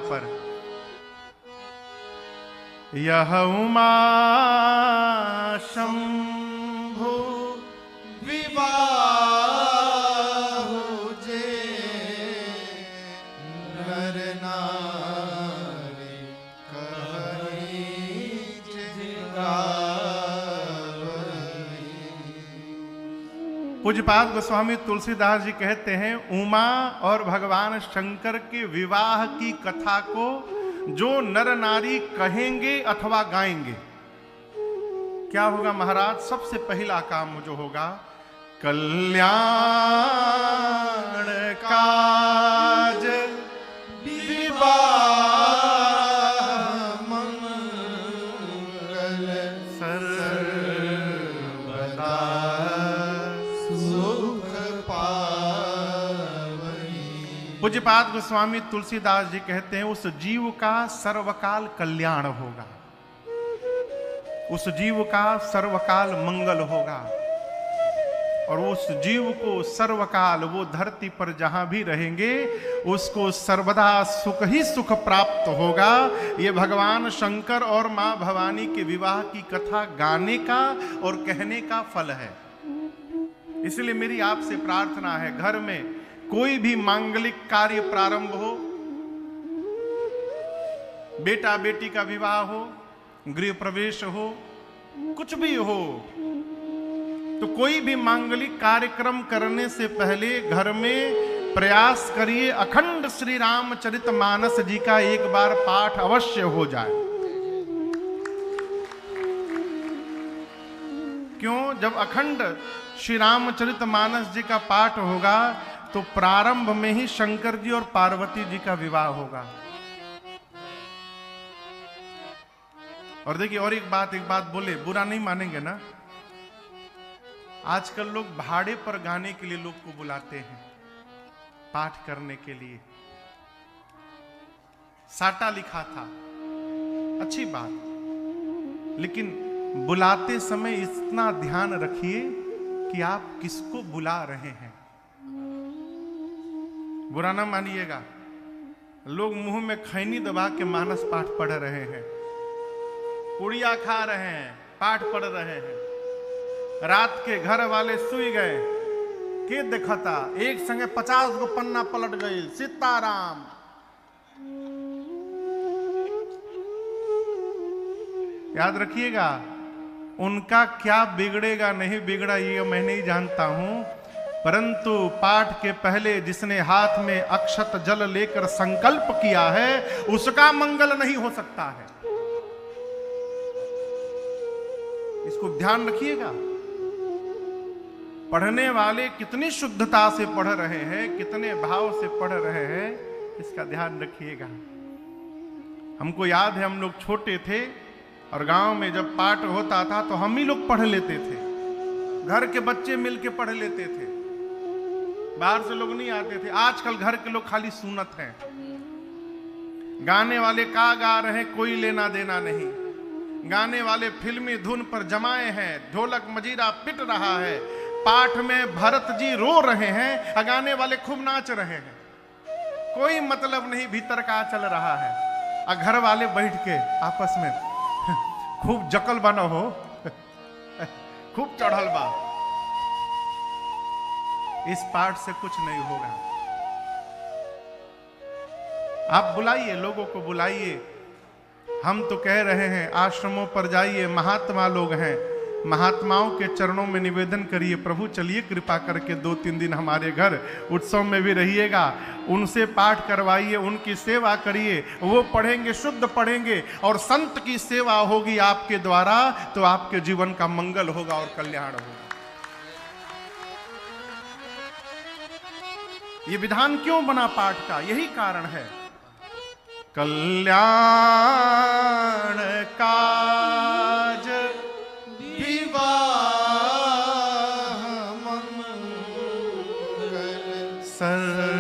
पर, यह उमा शंभु विवाह जे नर नारी कहीं पूज्यपाद गोस्वामी तुलसीदास जी कहते हैं, उमा और भगवान शंकर के विवाह की कथा को जो नर नारी कहेंगे अथवा गाएंगे, क्या होगा महाराज? सबसे पहला काम जो होगा, कल्याण काज विवाह मंगल सर्वदा सुख पावई। पूज्यपाद गोस्वामी तुलसीदास जी कहते हैं, उस जीव का सर्वकाल कल्याण होगा, उस जीव का सर्वकाल मंगल होगा, और उस जीव को सर्वकाल वो धरती पर जहां भी रहेंगे उसको सर्वदा सुख ही सुख प्राप्त होगा। ये भगवान शंकर और मां भवानी के विवाह की कथा गाने का और कहने का फल है। इसलिए मेरी आपसे प्रार्थना है, घर में कोई भी मांगलिक कार्य प्रारंभ हो, बेटा बेटी का विवाह हो, गृह प्रवेश हो, कुछ भी हो, तो कोई भी मांगलिक कार्यक्रम करने से पहले घर में प्रयास करिए अखंड श्री रामचरितमानस जी का एक बार पाठ अवश्य हो जाए। क्यों? जब अखंड श्री रामचरितमानस जी का पाठ होगा तो प्रारंभ में ही शंकर जी और पार्वती जी का विवाह होगा। और देखिए, और एक बात बोले, बुरा नहीं मानेंगे ना, आजकल लोग भाड़े पर गाने के लिए लोग को बुलाते हैं, पाठ करने के लिए। साटा लिखा था, अच्छी बात, लेकिन बुलाते समय इतना ध्यान रखिए कि आप किसको बुला रहे हैं। बुरा ना मानिएगा, लोग मुंह में खैनी दबा के मानस पाठ पढ़ रहे हैं, पुड़िया खा रहे हैं, पाठ पढ़ रहे हैं। रात के घर वाले सुई गए, के देखता एक संगे 50 गो पन्ना पलट गई, सीताराम। याद रखिएगा, उनका क्या बिगड़ेगा नहीं बिगड़ा ये मैं नहीं जानता हूं, परंतु पाठ के पहले जिसने हाथ में अक्षत जल लेकर संकल्प किया है उसका मंगल नहीं हो सकता है। इसको ध्यान रखिएगा। पढ़ने वाले कितनी शुद्धता से पढ़ रहे हैं, कितने भाव से पढ़ रहे हैं, इसका ध्यान रखिएगा। हमको याद है, हम लोग छोटे थे और गांव में जब पाठ होता था तो हम ही लोग पढ़ लेते थे, घर के बच्चे मिलके पढ़ लेते थे, बाहर से लोग नहीं आते थे। आजकल घर के लोग खाली सुनत हैं, गाने वाले का गा रहे हैं कोई लेना देना नहीं, गाने वाले फिल्मी धुन पर जमाए हैं, ढोलक मजीरा पिट रहा है, पाठ में भरत जी रो रहे हैं, गाने वाले खूब नाच रहे हैं, कोई मतलब नहीं भीतर का चल रहा है। घर वाले बैठ के आपस में खूब जकल बना हो, खूब चढ़ल बा। इस पाठ से कुछ नहीं होगा। आप बुलाइए, लोगों को बुलाइए। हम तो कह रहे हैं आश्रमों पर जाइए, महात्मा लोग हैं, महात्माओं के चरणों में निवेदन करिए, प्रभु चलिए कृपा करके 2-3 दिन हमारे घर उत्सव में भी रहिएगा, उनसे पाठ करवाइए, उनकी सेवा करिए, वो पढ़ेंगे, शुद्ध पढ़ेंगे, और संत की सेवा होगी आपके द्वारा तो आपके जीवन का मंगल होगा और कल्याण होगा। ये विधान क्यों बना पाठ का? यही कारण है। कल्याण काज विवाह मंगल सर्वदा